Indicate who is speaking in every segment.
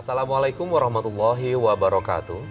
Speaker 1: Assalamualaikum warahmatullahi wabarakatuh.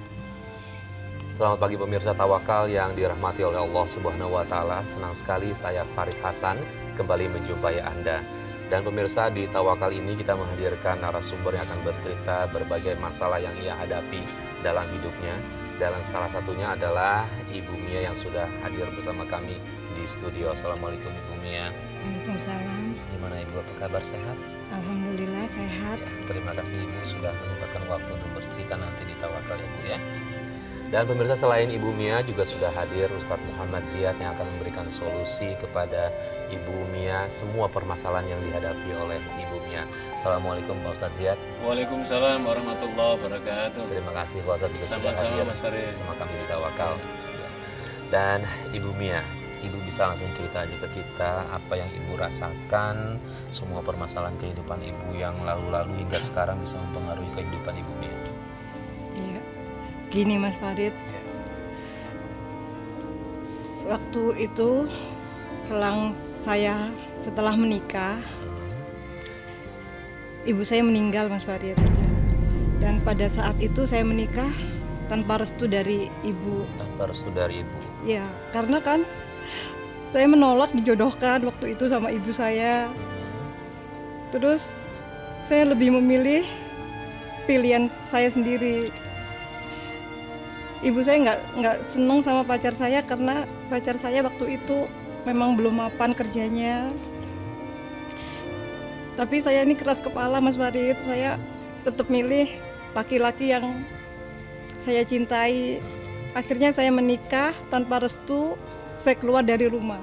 Speaker 1: Selamat pagi pemirsa Tawakal yang dirahmati oleh Allah Subhanahu wa taala. Senang sekali saya Farid Hasan kembali menjumpai Anda. Dan pemirsa, di Tawakal ini kita menghadirkan narasumber yang akan bercerita berbagai masalah yang ia hadapi dalam hidupnya. Dan salah satunya adalah Ibu Mia yang sudah hadir bersama kami di studio. Assalamualaikum Ibu Mia.
Speaker 2: Waalaikumsalam.
Speaker 1: Gimana Ibu, apa kabar, sehat?
Speaker 2: Alhamdulillah sehat.
Speaker 1: Ya, terima kasih Ibu sudah menyempatkan waktu untuk bercerita nanti di Tawakal ya Bu ya. Dan pemirsa, selain Ibu Mia juga sudah hadir Ustadz Muhammad Ziyad yang akan memberikan solusi kepada Ibu Mia semua permasalahan yang dihadapi oleh Ibu Mia. Assalamualaikum Pak Ustadz Ziyad.
Speaker 3: Waalaikumsalam warahmatullahi wabarakatuh.
Speaker 1: Terima kasih Pak Ustadz juga sudah
Speaker 3: Sama-sama,
Speaker 1: hadir
Speaker 3: Mas Farid.
Speaker 1: bersama kami di Tawakal. Dan Ibu Mia, Ibu bisa langsung cerita aja ke kita apa yang Ibu rasakan, semua permasalahan kehidupan Ibu yang lalu-lalu hingga sekarang bisa mempengaruhi kehidupan Ibu Mia.
Speaker 2: Iya. Gini Mas Farid,
Speaker 1: Ya.
Speaker 2: waktu itu setelah menikah, ibu saya meninggal Mas Farid. Dan pada saat itu saya menikah tanpa restu dari ibu.
Speaker 1: Tanpa restu dari Ibu.
Speaker 2: Ya, karena kan saya menolak dijodohkan waktu itu sama ibu saya. Terus saya lebih memilih pilihan saya sendiri. Ibu saya nggak seneng sama pacar saya karena pacar saya waktu itu memang belum mapan kerjanya. Tapi saya ini keras kepala Mas Farid, saya tetap milih laki-laki yang saya cintai. Akhirnya saya menikah tanpa restu, saya keluar dari rumah.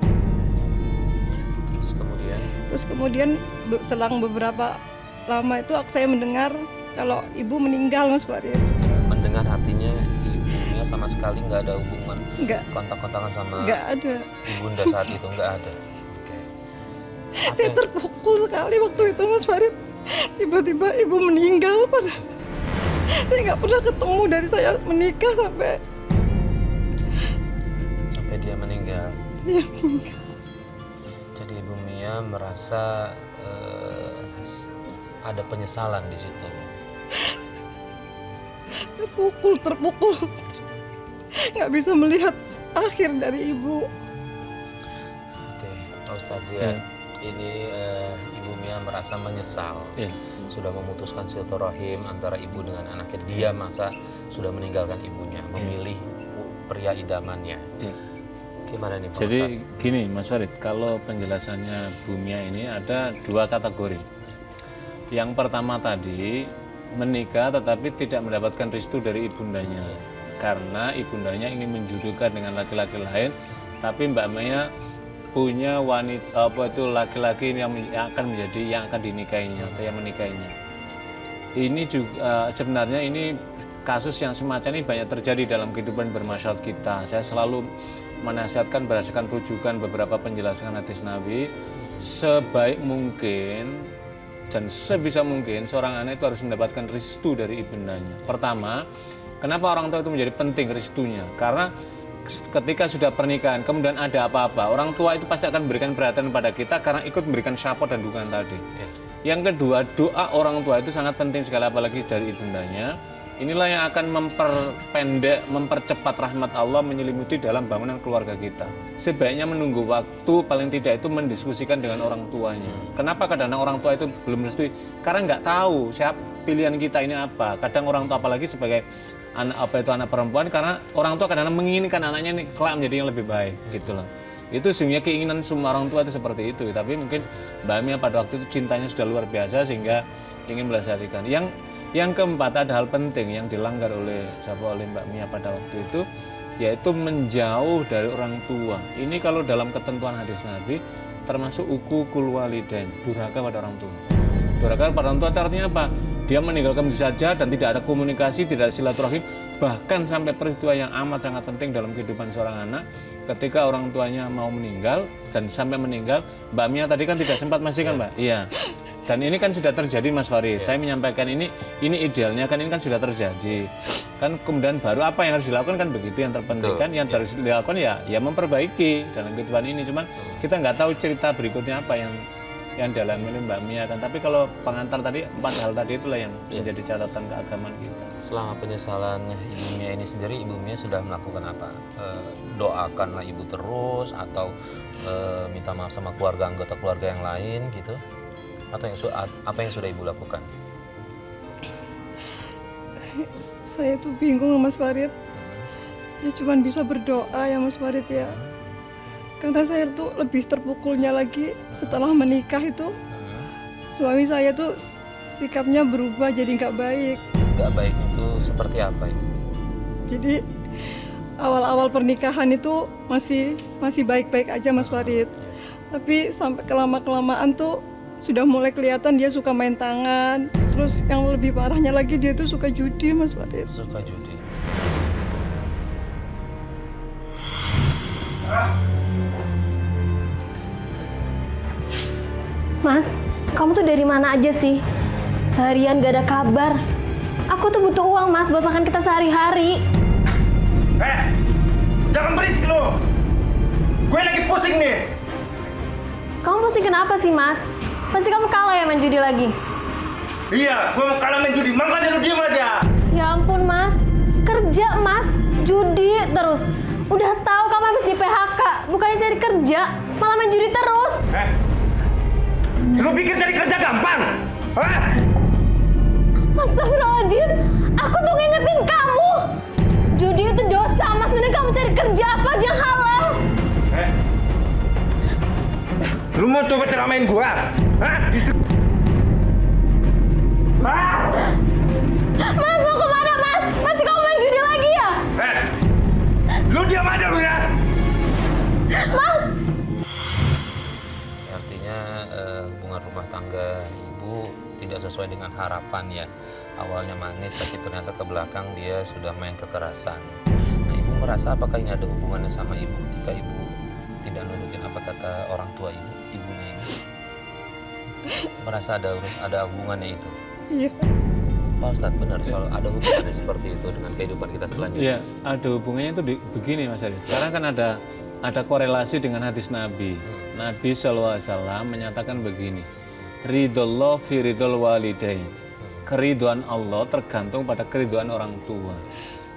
Speaker 2: Terus kemudian selang beberapa lama itu saya mendengar kalau ibu meninggal Mas Farid.
Speaker 1: Mendengar artinya Ibu Mia sama sekali nggak ada hubungan,
Speaker 2: Nggak.
Speaker 1: kontak-kontakan sama
Speaker 2: Nggak ada.
Speaker 1: Ibunda saat itu, nggak ada. Oke.
Speaker 2: Saya terpukul sekali waktu itu Mas Farid. Tiba-tiba ibu meninggal saya nggak pernah ketemu dari saya menikah sampai
Speaker 1: dia meninggal.
Speaker 2: dia meninggal.
Speaker 1: Jadi Ibu Mia merasa ada penyesalan di situ.
Speaker 2: Terpukul. Nggak bisa melihat akhir dari ibu.
Speaker 1: Oke, Pak Ustadz Ziyad, ini Ibu Mia merasa menyesal. Sudah memutuskan silaturahim antara ibu dengan anaknya. Dia masa sudah meninggalkan ibunya, memilih pria idamannya. Gimana nih Pak
Speaker 3: Jadi
Speaker 1: Ustadz?
Speaker 3: gini Mas Farid, kalau penjelasannya Bu Mia ini ada dua kategori. Yang pertama tadi, menikah tetapi tidak mendapatkan restu dari ibundanya. Karena ibundanya ingin menjodohkan dengan laki-laki lain, tapi Mbak Mia punya wanita laki-laki yang akan dinikahinya atau yang menikahinya. Ini juga sebenarnya ini kasus yang semacam ini banyak terjadi dalam kehidupan bermasyarakat kita. Saya selalu menasihatkan berdasarkan rujukan beberapa penjelasan hadis Nabi, sebaik mungkin dan sebisa mungkin seorang anak itu harus mendapatkan restu dari ibundanya. Pertama, kenapa orang tua itu menjadi penting restunya? Karena ketika sudah pernikahan, kemudian ada apa-apa, orang tua itu pasti akan memberikan perhatian pada kita karena ikut memberikan support dan dukungan tadi. Yang kedua, doa orang tua itu sangat penting sekali, apalagi dari ibundanya. Inilah yang akan mempercepat rahmat Allah menyelimuti dalam bangunan keluarga kita. Sebaiknya menunggu waktu, paling tidak itu mendiskusikan dengan orang tuanya. Kenapa kadang-kadang orang tua itu belum merestui? Karena nggak tahu siapa pilihan kita ini apa. Kadang orang tua apalagi sebagai anak perempuan, karena orang tua kadang-kadang menginginkan anaknya ini kelak menjadi yang lebih baik gitu loh. Itu sebenarnya keinginan semua orang tua itu seperti itu. Tapi mungkin Mbak Mia pada waktu itu cintanya sudah luar biasa sehingga ingin melestarikan. Yang keempat, ada hal penting yang dilanggar oleh Mbak Mia pada waktu itu, yaitu menjauh dari orang tua. Ini kalau dalam ketentuan hadis Nabi termasuk uququl walidain, durhaka pada orang tua. Durhaka pada orang tua artinya apa? Dia meninggalkan begitu saja dan tidak ada komunikasi, tidak ada silaturahim, bahkan sampai peristiwa yang amat sangat penting dalam kehidupan seorang anak. Ketika orang tuanya mau meninggal dan sampai meninggal, Mbak Mia tadi kan tidak sempat masih kan Mbak? Iya. Dan ini kan sudah terjadi Mas Farid. Saya menyampaikan ini idealnya kan, ini kan sudah terjadi. Kan kemudian baru apa yang harus dilakukan kan begitu, yang terpenting kan yang harus dilakukan ya memperbaiki dalam kehidupan ini. Cuman kita nggak tahu cerita berikutnya apa yang yang dialami oleh Mbak Mia kan. Tapi kalau pengantar tadi 4 hal tadi itulah yang menjadi catatan keagamaan kita.
Speaker 1: Selama penyesalan Ibu Mia ini sendiri, Ibu Mia sudah melakukan apa? Doakanlah Ibu terus atau minta maaf sama keluarga, anggota keluarga yang lain gitu? Atau apa yang sudah Ibu lakukan?
Speaker 2: Saya tuh bingung Mas Farid. Ya cuman bisa berdoa ya Mas Farid ya. Karena saya tuh lebih terpukulnya lagi setelah menikah itu. Suami saya tuh sikapnya berubah jadi nggak baik.
Speaker 1: Nggak baik itu seperti apa Ibu?
Speaker 2: Jadi awal-awal pernikahan itu masih baik-baik aja Mas Farid. Tapi sampai kelama-kelamaan tuh sudah mulai kelihatan dia suka main tangan. Terus yang lebih parahnya lagi dia tuh suka judi Mas Farid.
Speaker 1: Suka judi.
Speaker 4: Mas, kamu tuh dari mana aja sih? Seharian gak ada kabar. Aku tuh butuh uang Mas buat makan kita sehari-hari.
Speaker 5: Jangan berisik lo. Gue lagi pusing nih.
Speaker 4: Kamu pusing kenapa sih Mas? Pasti kamu kalah ya main judi lagi.
Speaker 5: Iya, gue mau kalah main judi, makanya lu diem aja.
Speaker 4: Ya ampun Mas, kerja Mas, judi terus. Udah tahu kamu habis di PHK, bukannya cari kerja, malah main judi terus.
Speaker 5: Lu pikir cari kerja gampang?
Speaker 4: Astagfirullahaladzim, aku tuh ngingetin kamu. Judi itu dosa Mas, mending kamu cari kerja apa aja yang halal.
Speaker 5: Lu mau coba ceramain gua?
Speaker 4: Mas, mau kemana Mas? Masih kamu main judi lagi ya?
Speaker 5: Lu diam aja lu ya.
Speaker 4: Mas!
Speaker 1: Artinya hubungan rumah tangga Ibu tidak sesuai dengan harapan ya. Awalnya manis tapi ternyata ke belakang dia sudah main kekerasan. Nah Ibu merasa apakah ini ada hubungannya sama Ibu ketika Ibu tidak nurutin apa kata orang tua ibunya ini? Merasa ada hubungannya itu?
Speaker 2: Iya.
Speaker 1: Pak Ustadz benar soal ada hubungannya seperti itu dengan kehidupan kita selanjutnya?
Speaker 3: Iya, ada hubungannya itu begini Mas Arif. Sekarang kan ada korelasi dengan hadis Nabi. Nabi SAW menyatakan begini, ridhollah fi ridhol walidain. Keriduan Allah tergantung pada keriduan orang tua.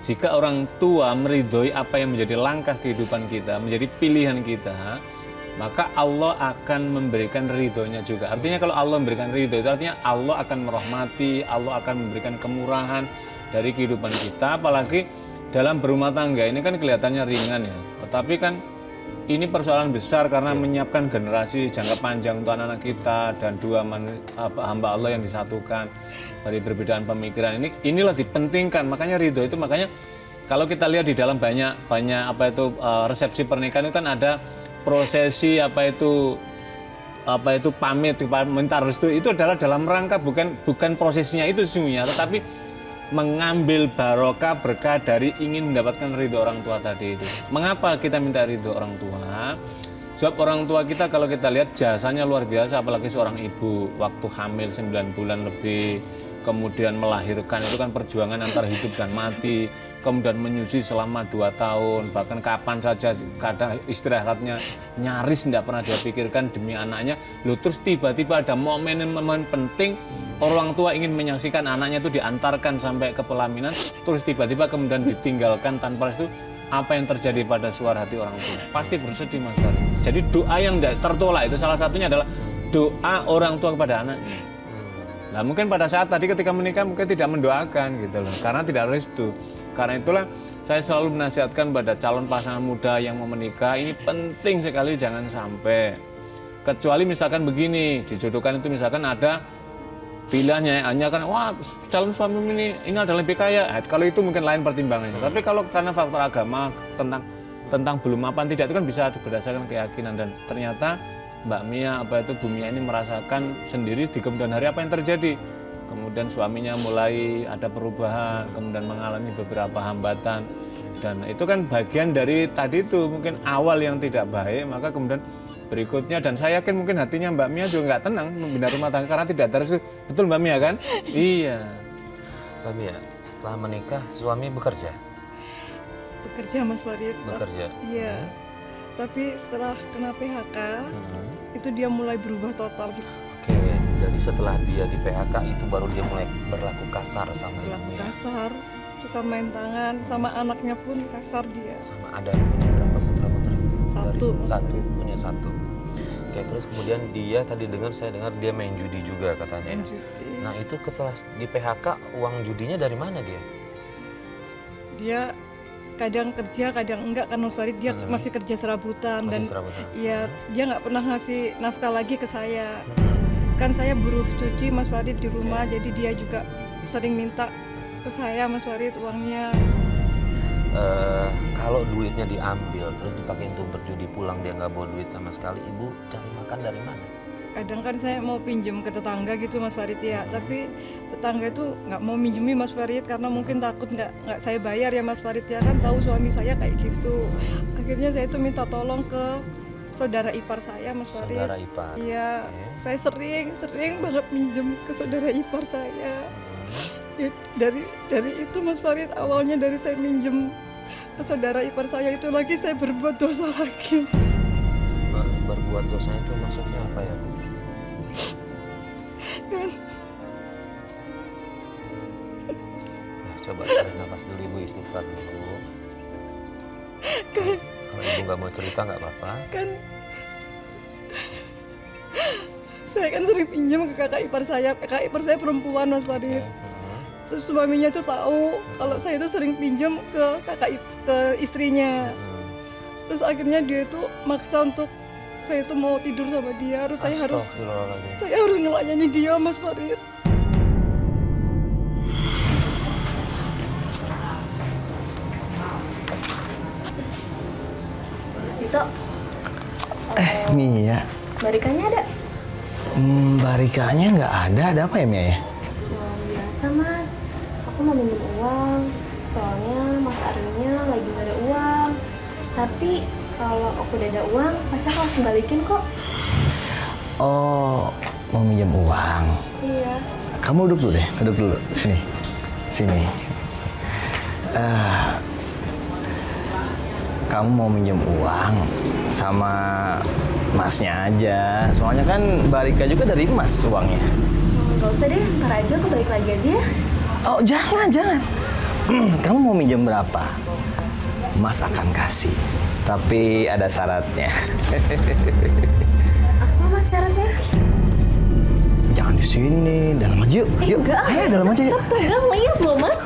Speaker 3: Jika orang tua meridhoi apa yang menjadi langkah kehidupan kita, menjadi pilihan kita, maka Allah akan memberikan ridhonya juga. Artinya kalau Allah memberikan ridho itu artinya Allah akan merahmati, Allah akan memberikan kemurahan dari kehidupan kita. Apalagi dalam berumah tangga ini kan kelihatannya ringan ya, tetapi kan ini persoalan besar karena menyiapkan generasi jangka panjang untuk anak-anak kita dan dua hamba Allah yang disatukan dari perbedaan pemikiran. Inilah dipentingkan, makanya ridho itu, makanya kalau kita lihat di dalam banyak resepsi pernikahan itu kan ada prosesi apa itu pamit minta restu, itu adalah dalam rangka bukan prosesinya itu sesungguhnya, tetapi mengambil barokah berkah dari ingin mendapatkan ridho orang tua tadi itu. Mengapa kita minta ridho orang tua? Sebab orang tua kita kalau kita lihat jasanya luar biasa, apalagi seorang ibu waktu hamil 9 bulan lebih, kemudian melahirkan, itu kan perjuangan antara hidup dan mati, kemudian menyusui selama 2 tahun, bahkan kapan saja kadang istirahatnya nyaris tidak pernah dia pikirkan demi anaknya. Loh, terus tiba-tiba ada momen-momen penting, orang tua ingin menyaksikan anaknya itu diantarkan sampai ke pelaminan, terus tiba-tiba kemudian ditinggalkan tanpa restu. Apa yang terjadi pada suara hati orang tua? Pasti bersedih Mas Farid. Jadi doa yang tidak tertolak itu salah satunya adalah doa orang tua kepada anaknya. Nah mungkin pada saat tadi ketika menikah mungkin tidak mendoakan gitu loh, karena tidak restu. Karena itulah saya selalu menasihatkan pada calon pasangan muda yang mau menikah, ini penting sekali jangan sampai. Kecuali misalkan begini, dijodohkan itu misalkan ada pilihannya, hanya kan wah calon suami ini adalah lebih kaya. Kalau itu mungkin lain pertimbangannya. Tapi kalau karena faktor agama tentang belum mapan tidak, itu kan bisa berdasarkan keyakinan. Dan ternyata Mbak Mia Bu Mia ini merasakan sendiri di kemudian hari apa yang terjadi. Kemudian suaminya mulai ada perubahan, kemudian mengalami beberapa hambatan, dan itu kan bagian dari tadi itu mungkin awal yang tidak baik, maka kemudian berikutnya, dan saya yakin mungkin hatinya Mbak Mia juga nggak tenang membina rumah tangga karena tidak ada restu. Betul Mbak Mia kan? Iya.
Speaker 1: Mbak Mia, setelah menikah suami bekerja?
Speaker 2: Bekerja Mas Farid.
Speaker 1: Bekerja?
Speaker 2: Iya. Tapi setelah kena PHK, itu dia mulai berubah total sih.
Speaker 1: Oke, jadi setelah dia di PHK itu baru dia mulai berlaku kasar sama
Speaker 2: Berlaku
Speaker 1: ibunya.
Speaker 2: kasar, suka main tangan, sama anaknya pun kasar dia.
Speaker 1: Sama ada punya berapa putra-putri?
Speaker 2: Satu.
Speaker 1: Satu, punya satu. Oke, terus kemudian dia tadi saya dengar dia main judi juga katanya.
Speaker 2: Main judi.
Speaker 1: Nah itu setelah di PHK uang judinya dari mana dia?
Speaker 2: Dia kadang kerja, kadang enggak kan Mas Farid, dia masih kerja serabutan.
Speaker 1: Masih
Speaker 2: Dan
Speaker 1: serabutan.
Speaker 2: iya, dia nggak pernah ngasih nafkah lagi ke saya. Kan saya buruh cuci Mas Farid di rumah, jadi dia juga sering minta ke saya Mas Farid uangnya.
Speaker 1: Kalau duitnya diambil terus dipakai untuk berjudi, pulang dia nggak bawa duit sama sekali, ibu cari makan dari mana?
Speaker 2: Kadang kan saya mau pinjem ke tetangga gitu Mas Farid ya, tapi tetangga itu nggak mau minjemi Mas Farid karena mungkin takut nggak saya bayar ya Mas Farid ya, kan tahu suami saya kayak gitu. Akhirnya saya itu minta tolong ke saudara ipar saya Mas Farid.
Speaker 1: Saudara ipar.
Speaker 2: Iya, saya sering banget minjem ke saudara ipar saya. Ya, dari itu Mas Farid, awalnya dari saya minjem ke saudara ipar saya itu lagi saya berbuat dosa lagi.
Speaker 1: Berbuat dosa itu maksudnya apa ya, Bu?
Speaker 2: Kan
Speaker 1: Nah, coba tarik nafas dulu, ibu istighfar dulu. Kalau ibu nggak mau cerita nggak apa-apa.
Speaker 2: kan saya kan sering pinjam ke kakak ipar saya perempuan Mas Farid. Terus suaminya tuh tahu kalau saya itu sering pinjam ke ke istrinya. Terus akhirnya dia itu maksa untuk saya itu mau tidur sama dia, saya harus ngelayani dia Mas Farid.
Speaker 4: Sito,
Speaker 6: Mia,
Speaker 4: barikanya ada?
Speaker 6: barikanya nggak ada. Ada apa ya, Mia ya?
Speaker 4: Biasa mas, aku mau minjem uang. Soalnya mas Arinya lagi gak ada uang. Tapi kalau aku udah ada uang, pasti aku langsung balikin kok.
Speaker 6: Oh, mau minjem uang.
Speaker 4: Iya.
Speaker 6: Kamu duduk dulu deh, duduk dulu. Sini. Kamu mau minjem uang sama masnya aja. Soalnya kan Barika juga dari mas uangnya.
Speaker 4: Gak usah deh, ntar aja aku balik lagi aja ya.
Speaker 6: Oh, jangan. Kamu mau minjem berapa? Mas akan kasih. Tapi ada syaratnya.
Speaker 4: Apa mas syaratnya?
Speaker 6: Jangan di sini, dalam aja yuk. Yuk,
Speaker 4: Enggak.
Speaker 6: ayo dalam aja yuk.
Speaker 4: Tegang lihat loh mas.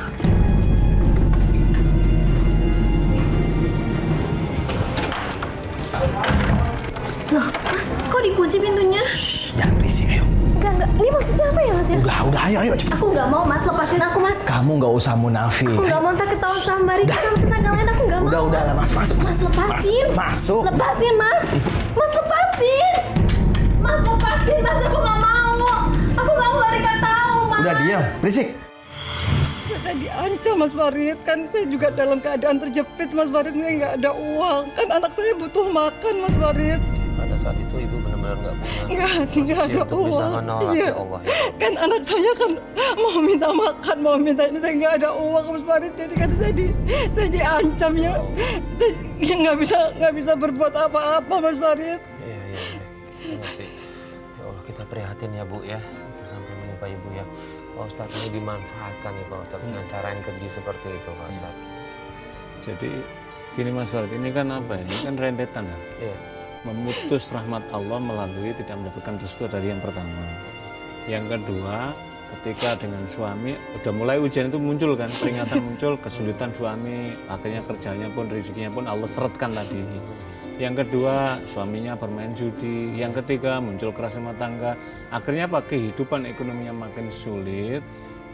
Speaker 4: Loh mas, kok dikunci pintunya?
Speaker 6: Shh, jangan berisik, ayo.
Speaker 4: Enggak. Ini maksudnya apa ya mas ya?
Speaker 6: Udah, ayo cepet.
Speaker 4: Aku nggak mau mas, lepasin aku mas.
Speaker 6: Kamu nggak usah munafik.
Speaker 4: Aku nggak mau ntar ketahuan sama Barika sama tenaga lain, aku nggak mau.
Speaker 6: Udah, mas, masuk.
Speaker 4: Mas lepasin.
Speaker 6: Masuk.
Speaker 4: Lepasin mas. Mas lepasin. Mas lepasin, mas aku nggak mau. Aku nggak mau Barika tahu mas.
Speaker 6: Udah diam, berisik.
Speaker 2: Saya diancam Mas Farid, kan saya juga dalam keadaan terjepit Mas Farid, nggak ada uang. Kan anak saya butuh makan Mas Farid.
Speaker 1: Pada saat itu ibu benar-benar nggak punya.
Speaker 2: Nggak ada
Speaker 1: untuk bisa
Speaker 2: uang.
Speaker 1: menolak,
Speaker 2: Iya.
Speaker 1: ya Allah, ya Allah.
Speaker 2: Kan anak saya kan mau minta makan, mau minta ini, saya nggak ada uang Mas Farid. Jadi kan saya diancam ya. Saya nggak bisa berbuat apa-apa Mas Farid.
Speaker 1: Iya. Saya ngerti. Ya Allah, kita prihatin ya Bu ya, itu sampai menimpa ibu ya. Pak Ustadz, ini dimanfaatkan nih Pak Ustadz dengan cara yang keji seperti itu Pak Ustadz.
Speaker 3: Jadi gini Mas Farid, ini kan apa ya? Ini kan rentetan kan?
Speaker 1: Iya.
Speaker 3: Memutus rahmat Allah melalui tidak mendapatkan restu dari yang pertama. Yang kedua, ketika dengan suami udah mulai ujian itu muncul kan, peringatan muncul, kesulitan suami, akhirnya kerjanya pun rezekinya pun Allah seretkan tadi. Yang kedua, suaminya bermain judi. Yang ketiga, muncul keras rumah tangga. Akhirnya apa? Kehidupan ekonominya makin sulit.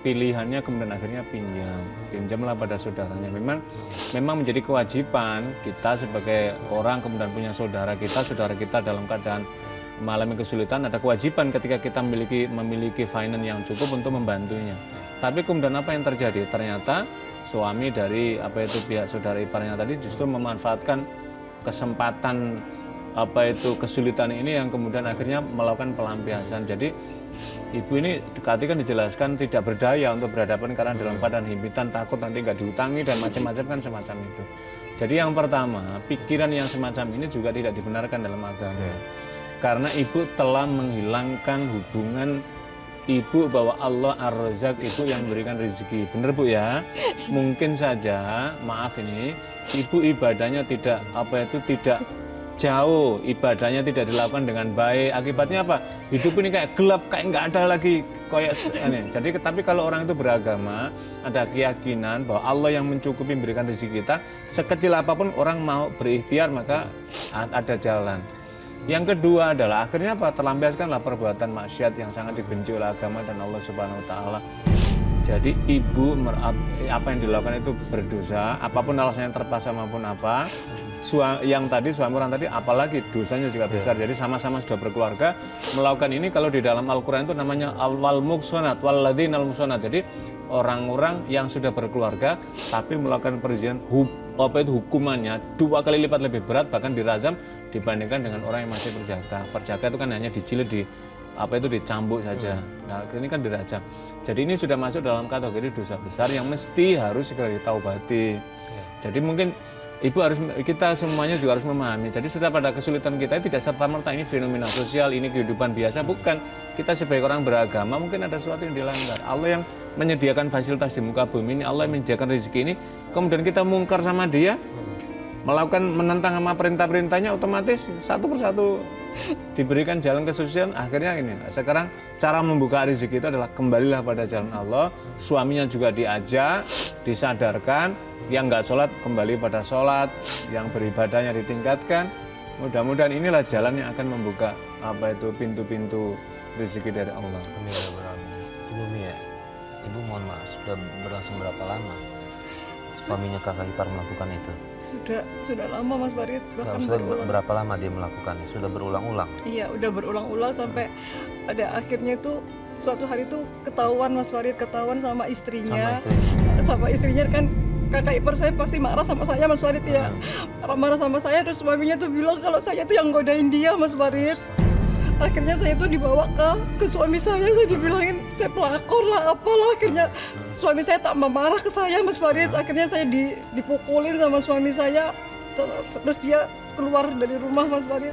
Speaker 3: Pilihannya kemudian akhirnya pinjamlah pada saudaranya. Memang menjadi kewajiban kita sebagai orang kemudian punya saudara kita dalam keadaan mengalami kesulitan, ada kewajiban ketika kita memiliki finance yang cukup untuk membantunya. Tapi kemudian apa yang terjadi? Ternyata suami dari pihak saudara iparnya tadi justru memanfaatkan kesempatan kesulitan ini yang kemudian akhirnya melakukan pelampiasan. Jadi ibu ini tadi kan dijelaskan tidak berdaya untuk berhadapan karena dalam keadaan himpitan, takut nanti nggak diutangi dan macam-macam kan semacam itu. Jadi yang pertama, pikiran yang semacam ini juga tidak dibenarkan dalam agama. Karena ibu telah menghilangkan hubungan ibu bahwa Allah Ar-Razzaq itu yang memberikan rezeki. Benar Bu ya? Mungkin saja, maaf ini, ibu ibadahnya tidak jauh, ibadahnya tidak dilakukan dengan baik. Akibatnya apa? Hidup ini kayak gelap, kayak nggak ada lagi kayak ini. Jadi tapi kalau orang itu beragama, ada keyakinan bahwa Allah yang mencukupi memberikan rezeki kita, sekecil apapun orang mau berikhtiar maka ada jalan. Yang kedua adalah akhirnya apa? Terlampiaskanlah perbuatan maksiat yang sangat dibenci oleh agama dan Allah Subhanahu wa taala. Jadi ibu apa yang dilakukan itu berdosa, apapun alasannya terpaksa maupun apa. Yang tadi suami orang tadi apalagi dosanya juga besar. Jadi sama-sama sudah berkeluarga melakukan ini, kalau di dalam Al-Qur'an itu namanya wal muhsanat walladzina muhsanat. Jadi orang-orang yang sudah berkeluarga tapi melakukan perzinahan, hukumannya 2 kali lipat lebih berat, bahkan dirajam dibandingkan dengan orang yang masih berjaga. Perjaga itu kan hanya dijilid, dicambuk saja. Nah, ini kan dirajam. Jadi ini sudah masuk dalam kategori dosa besar yang mesti harus segera ditaubati. Jadi mungkin kita semuanya juga harus memahami. Jadi setiap ada kesulitan kita tidak serta-merta ini fenomena sosial, ini kehidupan biasa, bukan. Kita sebagai orang beragama mungkin ada sesuatu yang dilanggar. Allah yang menyediakan fasilitas di muka bumi ini, Allah yang menyediakan rezeki ini, kemudian kita mungkar sama dia, menentang sama perintah-perintahnya, otomatis satu persatu diberikan jalan kesucian. Akhirnya ini, sekarang cara membuka rezeki itu adalah kembalilah pada jalan Allah. Suaminya juga diajak, disadarkan, yang nggak sholat kembali pada sholat, yang beribadahnya ditingkatkan. Mudah-mudahan inilah jalan yang akan membuka pintu-pintu rezeki dari Allah.
Speaker 6: Amin. Ibu Mia, Ibu mohon maaf, sudah berlangsung berapa lama suaminya kakak ipar melakukan itu?
Speaker 2: Sudah lama Mas Farid.
Speaker 6: Sudah berapa lama dia melakukannya? Sudah berulang-ulang?
Speaker 2: Iya, udah berulang-ulang sampai pada akhirnya itu suatu hari itu ketahuan Mas Farid, sama istrinya. Sama istrinya kan kakak ipar saya pasti marah sama saya Mas Farid ya. Marah sama saya, terus suaminya tuh bilang kalau saya tuh yang godain dia Mas Farid. Akhirnya saya tuh dibawa ke suami saya dibilangin saya pelakor lah apalah. Akhirnya suami saya tambah marah ke saya Mas Farid. Akhirnya saya dipukulin sama suami saya, terus dia keluar dari rumah Mas Farid.